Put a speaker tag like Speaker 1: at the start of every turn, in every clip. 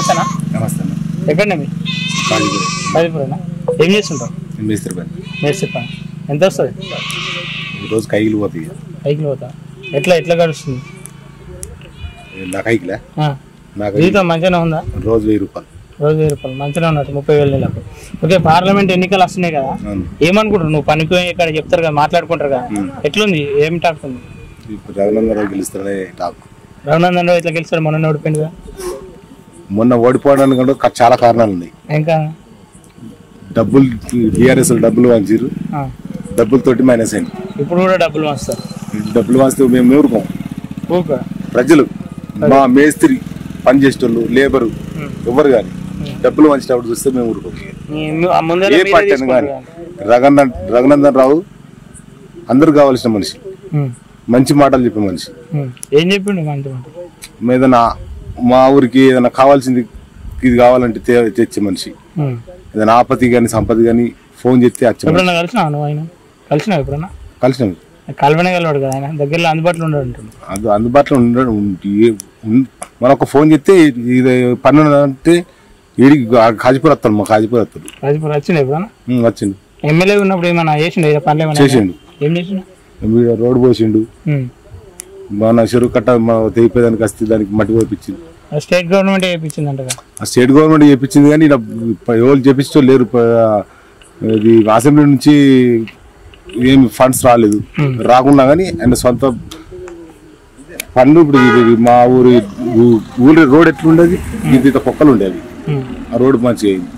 Speaker 1: నమస్తేనా?
Speaker 2: నమస్తే.
Speaker 1: ఎక్కడండి మీ కాజీపురేనా? ఏం చేస్తుంటారు?
Speaker 2: మేస్త్రి
Speaker 1: పని. ఎంత వస్తుంది
Speaker 2: రోజు కైకిలు పోతాయి.
Speaker 1: కైకిలు పోతా? ఎట్లా గడుస్తుంది?
Speaker 2: నా కైకిలా నాకు
Speaker 1: జీతం మంచిగానే ఉందా?
Speaker 2: రోజు 1000 రూపాయలు.
Speaker 1: రోజు 1000 రూపాయలు మంచిగా ఉన్నట్టు 30,000 నెలకు. ఓకే, పార్లమెంట్ ఎన్నికలు వస్తున్నాయి కదా, ఏమనుకుంటారు నువ్వు? పనికి ఇక్కడ చెప్తారు కదా, మాట్లాడుకుంటారు కదా, ఎట్లుంది? ఏం టాక్ ఉంది?
Speaker 2: ఇప్పుడు రఘునందన్ రావు గెలుస్తారనే టాక్.
Speaker 1: రఘునందన్ రావు ఇట్లా గెలుస్తాడు? మొన్న ఓడిపోయింది కదా.
Speaker 2: మొన్న ఓడిపోవడానికి చాలా కారణాలు ఉన్నాయి.
Speaker 1: ఇంకా
Speaker 2: డబ్బులు, టీఆర్ఎస్ డబ్బులు వంచారు, డబ్బులతోటి మైనస్ అయింది.
Speaker 1: ఇప్పుడు కూడా డబ్బులు వంచుతారు.
Speaker 2: డబ్బులు వంచితే మేము ఊరుకోం.
Speaker 1: ఊరుకో
Speaker 2: ప్రజలు, మా మేస్త్రి పనిచేసేటోళ్ళు, లేబరు ఎవరు కానీ డబ్బులు వంచేటప్పుడు చూస్తే మేము ఊరుకోం. ఏ పార్టీ అని కానీ రఘునందన్ రావు అందరు కావాల్సిన మనిషి, మంచి మాటలు చెప్పే మనిషి.
Speaker 1: ఏం చెప్పిండు? మంచి మాట.
Speaker 2: ఏదైనా మా ఊరికి ఏదైనా కావాల్సింది ఇది కావాలంటే తెచ్చే మనిషి. ఏదైనా ఆపత్తి కానీ సంపత్తి కానీ ఫోన్ చేస్తే
Speaker 1: ఎప్పుడన్నా కలిసినా నువ్వు? ఆయన కలిసినా ఎప్పుడన్నా?
Speaker 2: కలిసినాం.
Speaker 1: కలవనే కలవాడు కదా ఆయన, దగ్గరలో అందుబాటులో ఉండడు.
Speaker 2: అది అందుబాటులో ఉండడు. మన ఒక ఫోన్ చేస్తే ఇది పని అంటే వీడికి కాజీపూర్ వస్తాడు. మా కాజీపూర్ వస్తాడు.
Speaker 1: కాజీపూర్ వచ్చిండు ఎప్పుడన్నా?
Speaker 2: వచ్చిండు.
Speaker 1: ఎమ్మెల్యే ఉన్నప్పుడు ఏమన్నా చేసిండు? పనులు ఏమన్నా
Speaker 2: చేసిండు.
Speaker 1: ఏం చేసిండు?
Speaker 2: రోడ్డు పోసిండు. మన చెరువు కట్ట తెగిపోయేదానికి వస్తే దానికి మట్టి పోయించింది.
Speaker 1: State government చేయించిందంట.
Speaker 2: ఆ స్టేట్ గవర్నమెంట్ చేయించింది కానీ ఎవరు చేపించో లేరు. ఇది అసెంబ్లీ నుంచి ఏమి ఫండ్స్ రాలేదు. రాకుండా కానీ ఆయన సొంత పనులు. ఇప్పుడు మా ఊరి రోడ్ ఎట్లుండేది, ఇంత పొక్కలు ఉండేవి. ఆ రోడ్డు మంచిగా అయింది.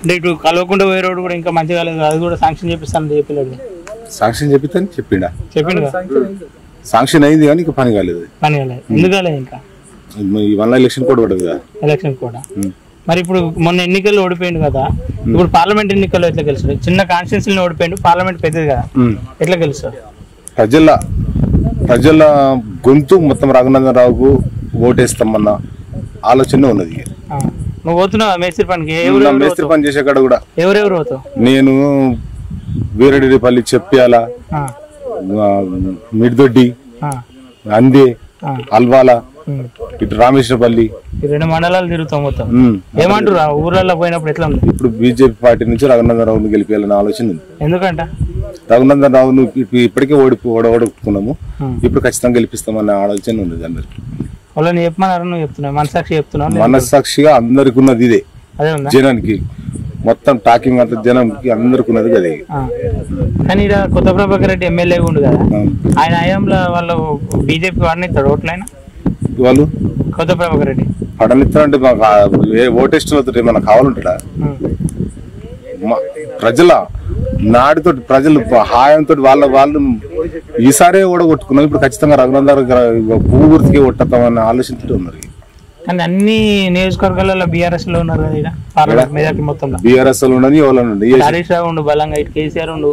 Speaker 1: అంటే ఇటు కలవకుండా పోయే రోడ్డు కూడా ఇంకా మంచిగా కాలేదు, అది కూడా శాంక్షన్ చేపిస్తాను చెప్పలేదు.
Speaker 2: శాంక్షన్ చేపిస్తాను చెప్పిండు. శాంక్షన్ అయింది కానీ ఇంకా పని కాలేదు.
Speaker 1: ఎందుకు కాలేదు? ఇంకా
Speaker 2: వల్ల ఎలక్షన్ కోడ్ పడదు కదా.
Speaker 1: ఎలక్షన్ కూడా మరి ఇప్పుడు మొన్న ఎన్నికల్లో ఓడిపోయింది కదా, ఇప్పుడు పార్లమెంట్ ఎన్నికల్లో ఎట్లా గెలుస్తాడు? చిన్న కాన్స్టిట్యూన్సీలో ఓడిపోయింది, పార్లమెంట్ పెద్దది కదా, ఎట్లా గెలుస్తాడు?
Speaker 2: ప్రజల గొంతు మొత్తం రఘునందన్ రావుకు ఓటేస్తామన్న ఆలోచన ఉన్నది.
Speaker 1: నువ్వు పోతున్నావా మేస్త్రి పనికి?
Speaker 2: మేస్త్రి పని చేసే కాడ కూడా
Speaker 1: ఎవరెవరు పోతావు?
Speaker 2: నేను వీరడేపల్లి, చెప్పాల, మిడిదొడ్డి, అందే, అల్వాల, ఇటు రామేశ్వరపల్లి,
Speaker 1: 2 మండలాలు తిరుగుతాం మొత్తం. ఏమంటారు ఊర్లలో పోయినప్పుడు? ఎట్లా ఉంది?
Speaker 2: ఇప్పుడు బీజేపీ పార్టీ నుంచి రఘునందన్ రావును గెలిపేయాలనే ఆలోచన ఉంది.
Speaker 1: ఎందుకంట?
Speaker 2: రఘునందన్ రావును ఇప్పటికే ఓడగొట్టుకున్నాము, ఇప్పుడు ఖచ్చితంగా గెలిపిస్తామన్న ఆలోచన ఉంది అందరికి.
Speaker 1: వాళ్ళని చెప్పమన్నారు, నువ్వు చెప్తున్నావు? మనసాక్షి చెప్తున్నావు?
Speaker 2: మనసాక్షిగా అందరికి ఉన్నది ఇదే. జనానికి మొత్తం టాకింగ్ అంతా జనానికి అందరికి ఉన్నది అదే.
Speaker 1: కానీ ఇక్కడ కొత్త ప్రభాకర్ రెడ్డి ఎమ్మెల్యే ఉండు కదా, ఆయన హయాంలో వాళ్ళు బీజేపీ వాడినిస్తాడు ఓట్లైనా?
Speaker 2: వాళ్ళు
Speaker 1: కొత్త ప్రభాకర్ రెడ్డి
Speaker 2: పడనిస్తారంటే ఓటేస్తున్న మనకు కావాలంటాడా? ప్రజల నాడితో ప్రజలు హాయంతో వాళ్ళు ఈసారే ఓడగొట్టుకున్నాం, ఇప్పుడు ఖచ్చితంగా రఘునందన్ పువ్వు గుర్తుకే ఓట్టేస్తామన్న ఆలోచనతో ఉన్నారు.
Speaker 1: కానీ అన్ని నియోజకవర్గాలలో బీఆర్ఎస్ లో ఉన్నారు కదా, పార్లమెంట్ మెజారిటీ మొత్తం బీఆర్ఎస్ లో
Speaker 2: ఉండని హరీష్
Speaker 1: రావు ఉండు, బలంగా ఇటు కేసీఆర్ ఉండు,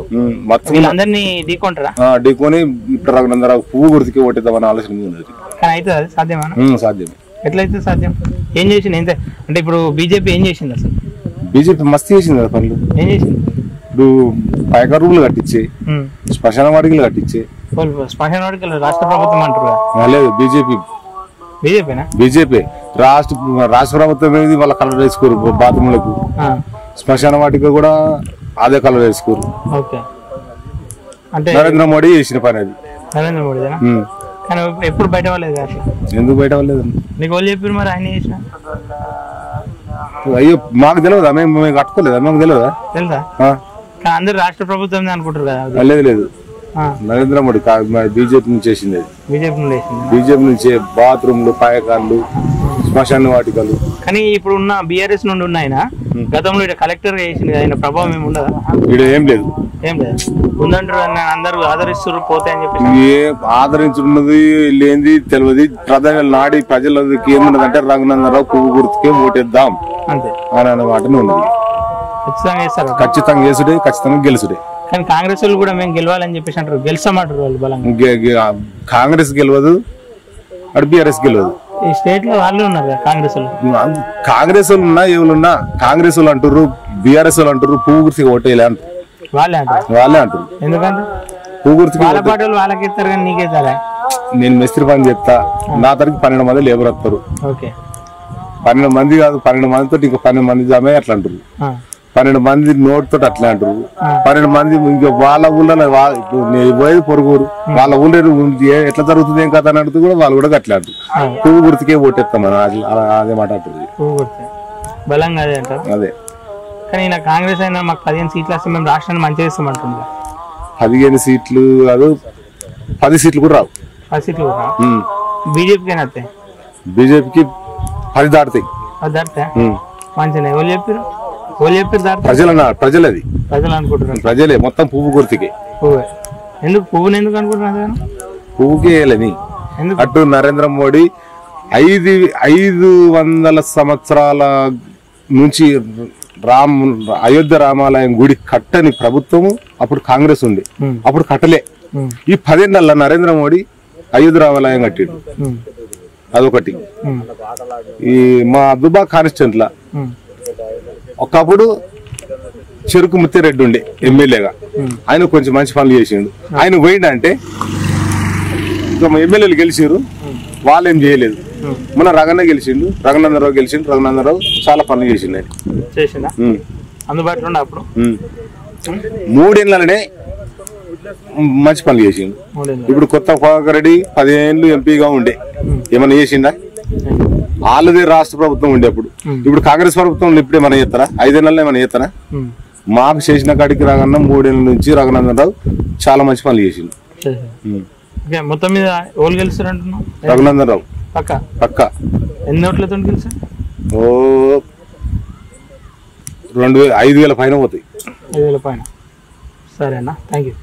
Speaker 1: వీళ్ళందరినీ ఢీకొంటారా?
Speaker 2: ఢీకొని ఇప్పుడు రఘునందన్ రావు పువ్వు గుర్తుకే ఓటేద్దామన్న ఆలోచన ఉన్నది.
Speaker 1: కానీ అయితే అది సాధ్యమా?
Speaker 2: సాధ్యమే.
Speaker 1: ఎట్లయితే సాధ్యం? ఏం చేసింది? ఎంత అంటే ఇప్పుడు బీజేపీ ఏం చేసింది అసలు?
Speaker 2: బీజేపీ మస్తు చేసింది కదా పనులు.
Speaker 1: ఏం చేసింది?
Speaker 2: ఇప్పుడు పైక రూములు కట్టించే, శ్మశాన వాటికలు కట్టించే.
Speaker 1: శ్మశాన వాటికలు రాష్ట్ర ప్రభుత్వం అంటారు?
Speaker 2: లేదు, బీజేపీ. బీజేపీ రాష్ట్ర ప్రభుత్వం అనేది వాళ్ళ కలర్ వేసుకోరు. బాత్రూమ్లకు, శ్మశాన వాటిక కూడా అదే కలర్ వేసుకోరు. అంటే నరేంద్ర మోడీ చేసిన పని అది.
Speaker 1: నరేంద్ర మోడీ కానీ ఎప్పుడు బయట వాళ్ళేది అట్లా.
Speaker 2: ఎందుకు బయట వాళ్ళేది?
Speaker 1: నీకు వాళ్ళు చెప్పారు మరి ఆయన చేసిన?
Speaker 2: అయ్యో మాకు తెలియదా? మేము కట్టుకోలేదా? మాకు తెలియదా?
Speaker 1: తెలుసా? అందరు రాష్ట్ర ప్రభుత్వం అనుకుంటారు కదా.
Speaker 2: లేదు, నరేంద్ర మోడీ బీజేపీ నుంచి చేసింది. బీజేపీ నుంచి బాత్రూమ్లు, పాయకాళ్ళు, శ్మశాన వాటికలు.
Speaker 1: కానీ ఇప్పుడు ఉన్న బీఆర్ఎస్ నుండి ఉన్న ఆయన గతంలో ఇక్కడ కలెక్టర్ చేసింది, ఆయన ప్రభావం ఏమి ఉండదా?
Speaker 2: ఇక్కడ ఏం లేదు.
Speaker 1: ఏం లేదు ఉందంటారు, అందరూ ఆదరిస్తారు పోతే అని చెప్పి.
Speaker 2: ఏ ఆదరించున్నది లేనిది తెలియదు. నాడి ప్రజలకి ఏమున్నదంటే రఘునందన్ రావు పువ్వు గుర్తుకే ఓటేద్దాం
Speaker 1: అంతే
Speaker 2: అని అన్నమాటనే ఉన్నది.
Speaker 1: ఖచ్చితంగా చేస్తారు.
Speaker 2: ఖచ్చితంగా చేసుడే, ఖచ్చితంగా గెలుసుడే.
Speaker 1: కానీ కాంగ్రెస్ వాళ్ళు కూడా మేము గెలవాలని చెప్పేసి అంటారు, గెలిచామంటారు వాళ్ళు బలంగా.
Speaker 2: కాంగ్రెస్ గెలవదు, అటు బీఆర్ఎస్ గెలవదు.
Speaker 1: ఈ స్టేట్ లో వాళ్ళు ఉన్నారు కాంగ్రెస్ వాళ్ళు.
Speaker 2: కాంగ్రెస్ వాళ్ళు ఉన్నా ఎవరున్నా కాంగ్రెస్ వాళ్ళు అంటారు, బీఆర్ఎస్ వాళ్ళు అంటారు పువ్వు గుర్తికి ఓటేయాలి అంటారు. వాళ్ళే అంటారు.
Speaker 1: ఎందుకంటే
Speaker 2: పువ్వు గుర్తికి
Speaker 1: వాళ్ళ పాటలు వాళ్ళకి ఇస్తారు కానీ నీకే ఇస్తారా?
Speaker 2: నేను మేస్త్రి పని చెప్తా, నా తరగతి 12 మంది లేబర్ వస్తారు.
Speaker 1: ఓకే,
Speaker 2: 12 మంది కాదు, 12 మందితో ఇంకా 12 మంది జమే అట్లా అంటారు. 12 మంది నోటితో అట్లా అంటారు. 12 మంది ఇంకా వాళ్ళ ఊళ్ళో ఇప్పుడు నేను పోయేది పొరుగురు, వాళ్ళ ఊళ్ళో ఎట్లా జరుగుతుంది ఏం కదా అని అడుగుతూ కూడా వాళ్ళు కూడా అట్లా అంటారు. పువ్వు గుర్తుకే ఓటేస్తాం మనం, అదే మాట అంటుంది.
Speaker 1: బలంగా అదే అంటారు.
Speaker 2: అదే
Speaker 1: కానీ ఇలా కాంగ్రెస్ అయినా మాకు 15 సీట్లు వస్తే మేము రాష్ట్రాన్ని మంచిగా ఇస్తామంటుంది.
Speaker 2: 15 సీట్లు కాదు, 10 సీట్లు కూడా రావు.
Speaker 1: 10 సీట్లు కూడా బీజేపీకి అయినా వస్తాయి.
Speaker 2: బీజేపీకి 10 దాటుతాయి.
Speaker 1: అది దాటితే మంచిగా ఎవరు చెప్పారు?
Speaker 2: ప్రజలది
Speaker 1: ప్రజలు అనుకుంటున్నారు.
Speaker 2: ప్రజలే మొత్తం పువ్వు గుర్తుకే.
Speaker 1: పువ్వుని ఎందుకు అనుకుంటున్నారు?
Speaker 2: పువ్వుకే వేయాలని. అటు నరేంద్ర మోడీ 500 సంవత్సరాల నుంచి అయోధ్య రామాలయం గుడి కట్టని ప్రభుత్వము అప్పుడు కాంగ్రెస్ ఉండే, అప్పుడు కట్టలే. ఈ 10 ఏళ్ల నరేంద్ర మోడీ అయోధ్య రామాలయం కట్టిండు. అదొకటి. ఈ మా దుబా కాన్స్టిట్యూంట్ లా ఒకప్పుడు చెరుకు ముత్తిరెడ్డి ఉండే ఎమ్మెల్యేగా, ఆయన కొంచెం మంచి పనులు చేసిండు. ఆయన పోయిండంటే ఇంకా ఎమ్మెల్యేలు గెలిచారు, వాళ్ళు ఏం చేయలేదు. మన రగన్న గెలిచిండు, రఘునందరావు గెలిచిండు. రఘునందరావు చాలా పనులు చేసిండు. ఆయన
Speaker 1: అందుబాటులో అప్పుడు
Speaker 2: 3 ఏళ్లనే మంచి పనులు చేసిండు. ఇప్పుడు కొత్త ప్రభాకర్ రెడ్డి 10 ఏళ్ళు ఎంపీగా ఉండే, ఏమన్నా చేసిండా? వాళ్ళదే రాష్ట్ర ప్రభుత్వం ఉండే అప్పుడు. ఇప్పుడు కాంగ్రెస్ ప్రభుత్వం ఇప్పుడు ఏమైనా చేస్తారా? 5 ఏళ్ళలో ఏమైనా చేస్తారా? మాకు చేసిన కాడికి రగన్న 3 ఏళ్ళ నుంచి రఘునందరావు చాలా మంచి పనులు చేసిండు.
Speaker 1: మొత్తం మీద ఓళ్ళు గెలుస్తారు అంటున్నావు?
Speaker 2: రఘునందరావు పక్క.
Speaker 1: ఎన్ని ఓట్లతో గెలుస్తారు?
Speaker 2: 5,000 పైన పోతాయి.
Speaker 1: 5,000 పైన. సరేనా, థ్యాంక్ యూ.